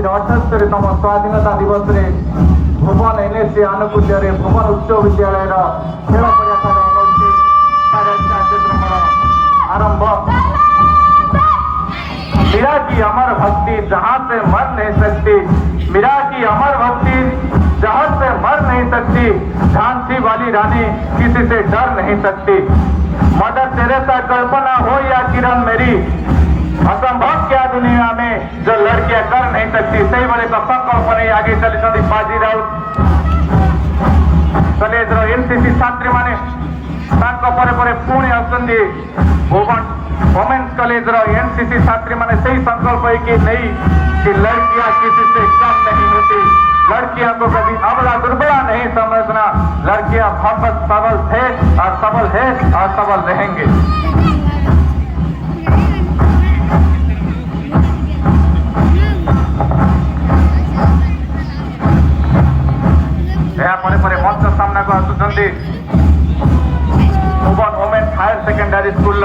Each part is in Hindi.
आज 78तम स्वाधीनता दिवस रे भुवन एनएससी आनुकूल्य भुवन उच्च विद्यालय खेल पड़िया कार्यक्रम आरंभ। मीरा की अमर भक्ति जहाँ से मर नहीं सकती, मीरा की अमर भक्ति जहाँ से मर नहीं सकती, झांसी वाली रानी किसी से डर नहीं सकती। मदर तेरेसा कल्पना हो या किरण मेरी, असंभव क्या दुनिया में जो लड़कियां कर नहीं सकती। सही बड़े संकल्प नहीं आगे चली बाजी राउत कॉलेज एनसीसी छात्री माने पुणी आसुंदी भुवन वोमेन्स कॉलेज एनसीसी छात्री माने सही संकल्प है कि नहीं कि लड़कियां किसी से कम नहीं होती, लड़कियां को कभी अबला दुर्बला नहीं समझना, लड़कियां बहुत सबल थे और सबल है और सबल रहेंगे। मंच सामना को आसुंच Bhuban women's higher secondary school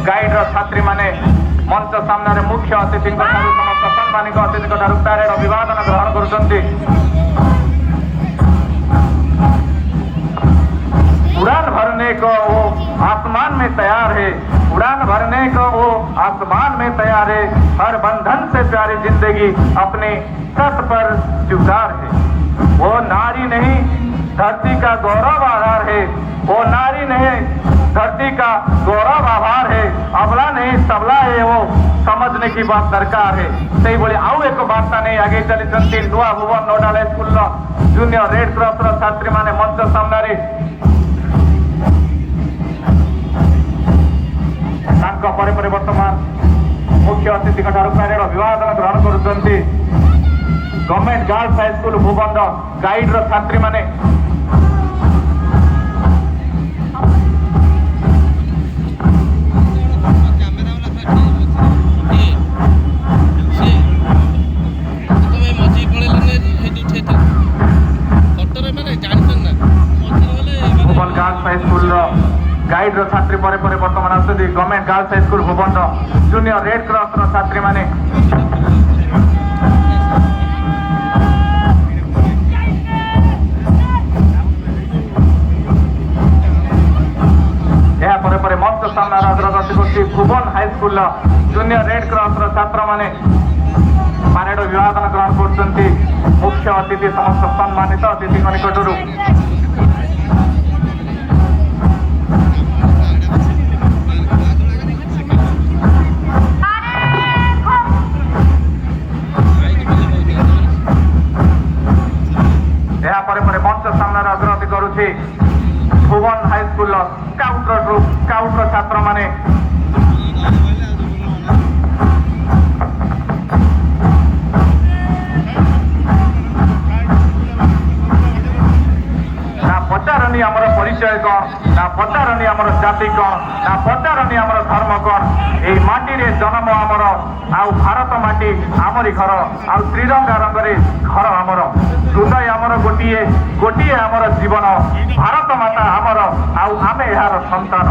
guide छात्री माने मंच सामने मुख्य अतिथि समस्त सम्मानित अतिथि पैरेड अभिवादन ग्रहण करुछन्ति। उड़ान भरने को वो आसमान में तैयार है, उड़ान भरने को वो आसमान में तैयार है, हर बंधन से प्यारी जिंदगी अपने तट पर जुगार है। वो नारी नहीं धरती का गौरव आधार है, वो नारी नहीं धरती का गौरव आभार है, अबला नहीं सबला है, वो समझने की बात दरकार है। सही बोले आउ एक वार्ता नहीं आगे चली चलती नुआ Bhuban nodal school junior red cross छात्री माने मंच सामने वर्तमान मुख्य अतिथि पैरेड अभिवादन ग्रहण करुछन्ति। Government girls high school Bhuban guide छात्री माने Bhuban girls high school guide छात्री वर्तमान आसुदी government girls high school Bhuban junior red cross छात्री माने मंच सामने अग्रगति कर Bhuban high school junior red cross छात्र माने पैरेड अभिवादन ग्रहण कर मुख्य अतिथि समस्त सम्मानित अतिथि निकट मंच सामने अग्रगति करुछि भुवन हाई स्कूल स्काउट छात्र माने ना पचारनी आमर परिचय कौन, ना पचारनी आमर जाति कौन, ना पचारनी आमर धर्म कौन, ये माटी रे जन्म आमर आउ भारत माटी आमरी घर आउ त्रिरंगा रंगरे घर आमर हृदय आमर गोटिए गोटिए आमर जीवन भारत माता आमर आउ आमे यार संतान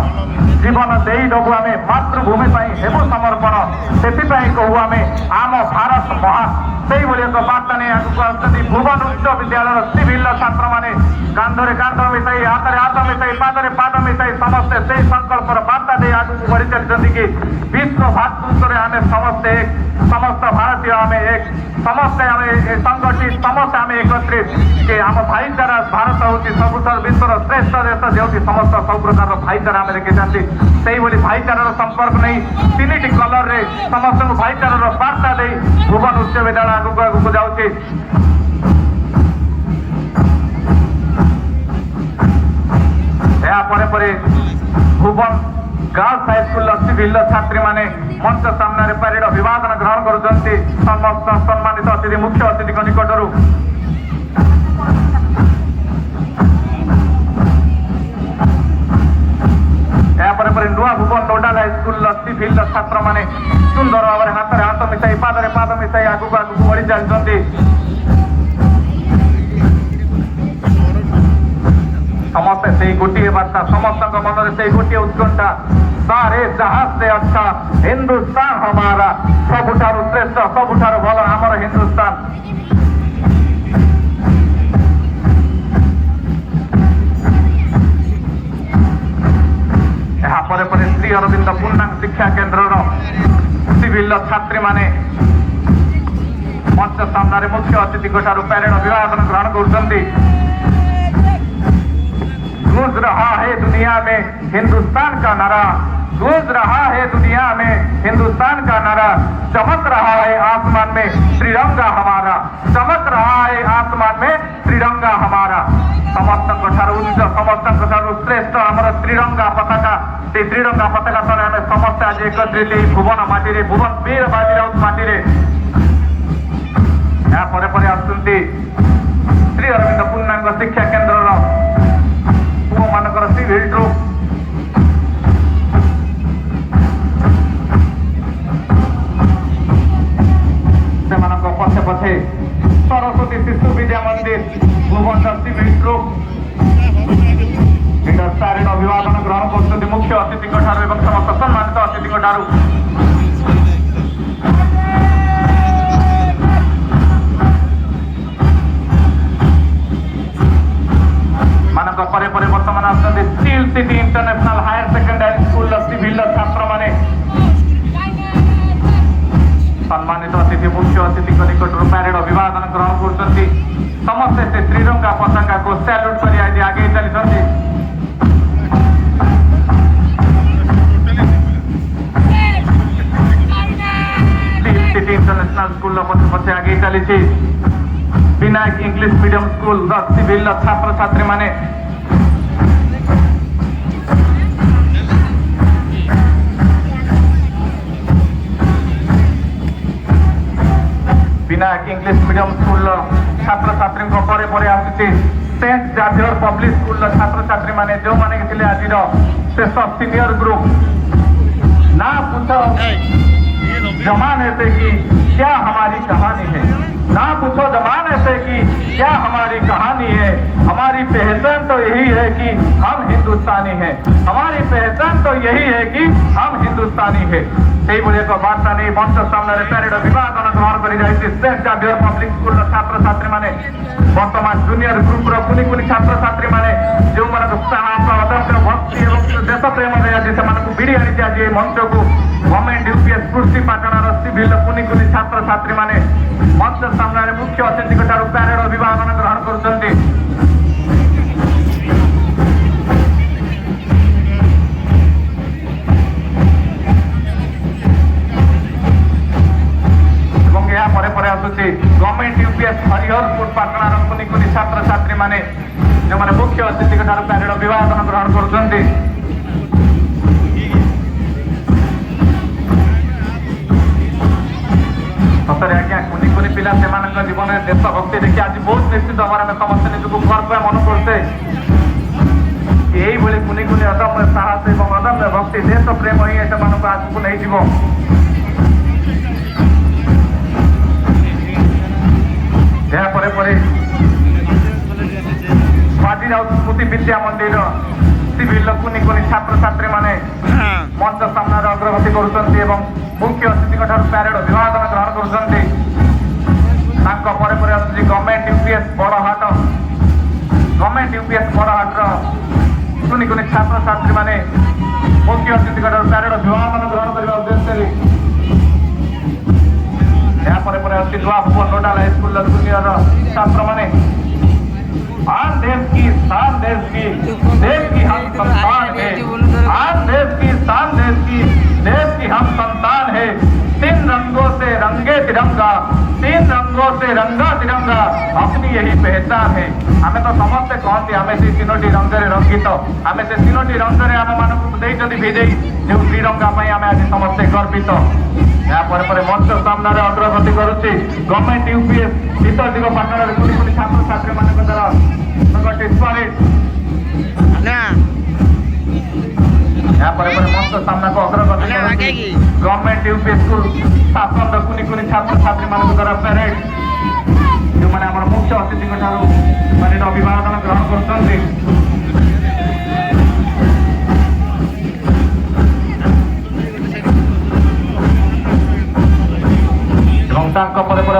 जीवन देई दबु आमे मातृभूमि पाई हेबु समर्पण सेतिपाई कहू आमे आम भारत महान। सही बोली एक वार्ता नहीं आगू आसुच्च भुवन उच्च विद्यालय सिविल छात्र माने कांधरे कांध मिसाई हाथ हाथ मिसाई पादरे पाद मिसाई समस्ते से संकल्प वार्ता दे आगू बढ़ी चलती कि विश्व भातृत्व आमे समस्ते एक, समस्त भारतीय आमे एक, समस्ते आमे संगठित समस्त आमे एकत्रित कि आम भाईचारा भारत हूँ सबुठ विश्वर श्रेष्ठ देश जो समस्त सब प्रकार भाईचारा आम देखी से भाईचारार संपर्क नहीं तीन कलर रे समस्त भाईचारार वार्ता दे भुवन उच्च विद्यालय आगू आगू जाऊँगी। भुवन गर्ल्स हाई स्कूल सिविल छात्री माने मंच सामने पैरेड अभिवादन ग्रहण करुछन्ति समस्त सम्मानित अतिथि मुख्य अतिथि निकटरू नुआ भुवन नोडाल हाई स्कूल सिविल छात्र माने सुंदर भाव में हाथ हाथ मिसाई पादरे पाद मिसाई आगू आगू बढ़ी चलती। समस्ते से गोटे बार्ता समस्त मन से गोटे उत्कंठा सारे जहां से अच्छा हिंदुस्तान हमारा सबुठारु श्रेष्ठ सबुठारु भल आमर हिंदुस्तान पर श्री अरविंद पूर्णांग शिक्षा केन्द्र सिविल छात्री माने मंच सामने मुख्य अतिथि पैरेड अभिवादन ग्रहण कर गूंज रहा है दुनिया में हिंदुस्तान का नारा गूंज रहा है दुनिया में हिंदुस्तान का नारा चमक रहा है आसमान में त्रिरंगा हमारा चमक रहा है आसमान में त्रिरंगा हमारा समस्त उच्च समस्त श्रेष्ठ आमर त्रिरंगा पताका से त्रिरंगा पताका तले आम समस्त आज एकत्रित भुवन माटी भुवन वीर बाजीराउत माटी आसुंती श्री अरविंद पूर्णांग शिक्षा केन्द्र पुओ मानकर सिविल ट्रुप से पछे पछे सरस्वती शिशु विद्या मंदिर भुवन सिविल ट्रुप पैरेड अभिवादन ग्रहण कर मुख्य अतिथि समस्त सम्मानित अतिथि बर्तमान आसुच्च steel city international higher secondary school civil छात्र माने सम्मानित अतिथि मुख्य अतिथि निकट पैरेड अभिवादन ग्रहण कर समस्ते से त्रिरंगा पताका को सैल्यूट कर आगे चली सिटी इंटरनेशनल स्कूल पछे पछे आगे चली Vinayak English medium school civil छात्र छात्री माने विनायक इंग्लिश मीडियम स्कूल छात्र छात्री आसुचे सेंट जावियर पब्लिक स्कूल छात्र छात्री माने जो माने थे आज शेष सीनियर ग्रुप ना पूछो जमाने से कि क्या हमारी कहानी है ना पूछो जमाने से कि क्या हमारी कहानी है हमारी पहचान तो यही है कि हम हिंदुस्तानी हैं हमारी पहचान तो यही है कि हम हिंदुस्तानी है एक बार्ता नहीं मंच सामने पैरेड अभिवादन ग्रहण कर सेंट जावियर पब्लिक स्कूल छात्र छात्री माने वर्तमान जूनियर ग्रुप कुनी कुनी छात्र छात्री माने जो भक्ति और देश प्रेम आज से भिड़ी आनी आज मंच को गवर्नमेंट यूपीएस कृषि पाटणार सिविल कुनी कुनी छात्र छात्री माने मंच सामने मुख्य अतिथि पैरेड अभिवादन ग्रहण कर आसुची गवर्नमेंट यूपीएस हरिहरपुर पाटणार कुनी कुनी छात्र छात्री माने जो माने मुख्य अतिथि पैरेड अभिवादन ग्रहण कर सतरे आज्ञा कुनी कुनी पिला से जीवन में देशभक्ति देखिए आज बहुत निश्चित भाव में समस्त निजक गर्व मन करते यही कुनी कुनी अदम्य साहस और अदम्य भक्ति देश प्रेम ही से आगू नहीं जीव बाजीराउत स्मृति विद्या मंदिर सिविल कुनी कुनी छात्र छात्री माने मंच सामने अग्रगति कर मुख्य अतिथि पैरेड अभिवादन ग्रहण कर गवर्नमेंट यूपीएस बड़हाट कुनी कुनी छात्र छात्री माने मुख्य अतिथि पैरेड अभिवादन ग्रहण करने उद्देश्य नोडाल हाईस्कूल जूनियर छात्र माने आज देश की शान देश की हम संतान है आज देश की शान देश की हम संतान है तीन रंगों से रंगे तिरंगा तीन रंगों से रंगा तिरंगा अपनी यही पहचान है आमे तो समस्ते कहते आमे से तीनोटी रंगरे रंगित आमे से तीनोटी रंगरे आम मानक देइछथि भिजेई जो त्रिरंगा पई आमे आज समस्ते गर्वित मंच सामने अग्रगति करुच्ची गवर्नमेंट यूपीएस शीतलदिग पाटणार कुनी कुनी छात्र छात्री मान द्वारा मंच सामना को अग्रगति गवर्नमेंट यूपीएस स्कूल शासन कुनी कुनी छात्र छात्री मान द्वारा पैरेड जो मैंने मुख्य अतिथि अभिवादन ग्रहण कर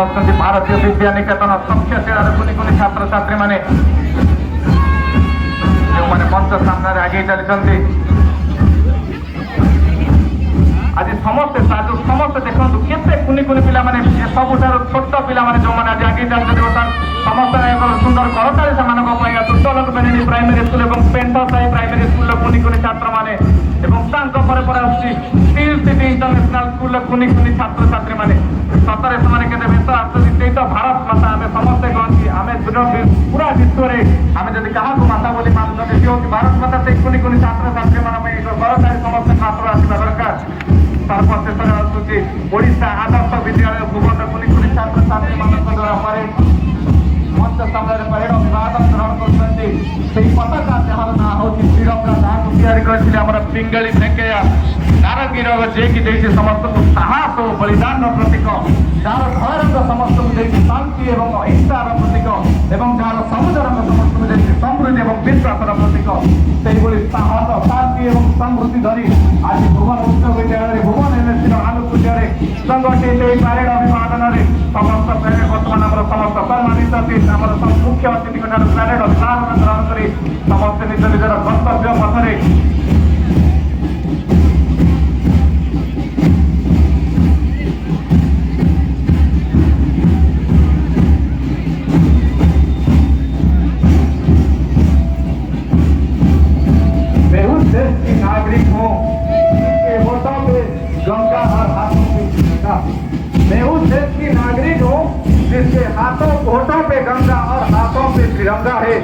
अच्छा भारतीय विद्या निकेतन तक्षशिला कुनि कुनि छात्र छात्री मैंने जो मैंने मंच सामने आगे चली आज समस्ते साजु समस्ते देखो केते कुनि कुनि पिला माने सबुठार छोट पिला माने जो माने आज आगे चलते समस्त एक सुंदर करताली से तुटलक बेनी प्राइमरी स्कूल और पेंटा साई प्राइमरी स्कूल कुनि कुनि छात्र माने स्टील सिटी इंटरनेशनल स्कूल कुनि कुनि छात्र छात्री माने सतरे से व्यस्त आसते तो भारत माता आम समस्ते कहती आम पूरा विश्व में आम जब क्या माता बोली मानुते सी हूँ भारत माता से कुनि कुनि छात्र छात्री मान एक सरकारी समस्त छात्र आसवा दरकार सर्वशेष आसूची ओडिशा आदर्श विद्यालय भुवन कुनि कुनि छात्र छात्री मान द्वारा परेड मंच सामने परेड अभिवादन ग्रहण कर पताका जार ना हूँ त्रिरंगा जहाँ तैयारी पिंगली भेंकैया नारंगीर जे कि समस्त को साहस और बलिदान प्रतीक जार धैर्य समस्त को शांति और अहिंसार प्रतीक एवं जार सबुज रंग समस्त को समृद्धि और विश्वास प्रतीक से साहस शांति और समृद्धि धरी आज भुवन उच्च विद्यालय भुवन एनएससी आनुकूल्य संगठित परेड अभिवादन समस्त परेड बर्तमान आम समस्त सम्मानित अतिथि आम मुख्य अतिथि परेड अभिवादन ग्रहण कर समस्त निज निजर कर्तव्य पथरे नागरिक हूँ जिसके होठों पे गंगा और हाथों पे तिरंगा। मैं उस देश की नागरिक हूँ जिसके होठों पे गंगा और हाथों पे तिरंगा है।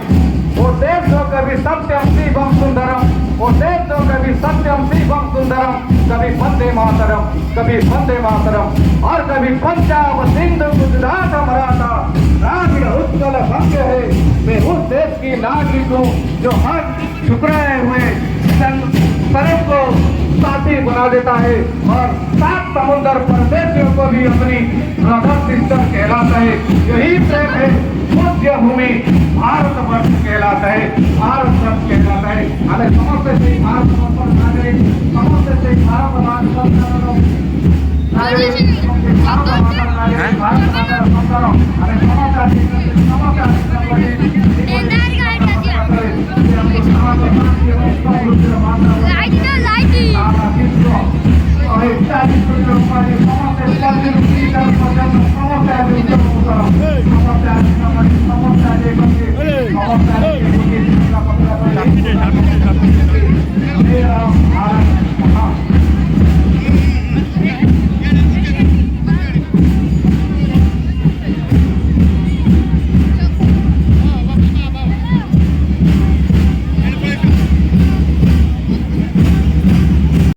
वो देश जो कभी सत्यम शिवम सुंदरम, वो देश जो कभी सत्यम शिवम सुंदरम, कभी वंदे मातरम, कभी वंदे मातरम और कभी पंजाब सिंधु गुजरात मराठा द्राविड़ उत्कल भंग्य है। मैं उस देश की नागरिक हूँ जो हर ठुकराए हुए सड़क को साथी बना देता है और 7 समुद्र परदेशियों को भी अपनी ब्रदर सिस्टर कहलाता है। यही प्रेम है पूज्य भूमि भारत वर्ष कहलाता है, भारत वर्ष कहलाता है। हमें समस्त से भारत वर्ष नागरिक समस्त से भारत नागरिक हमें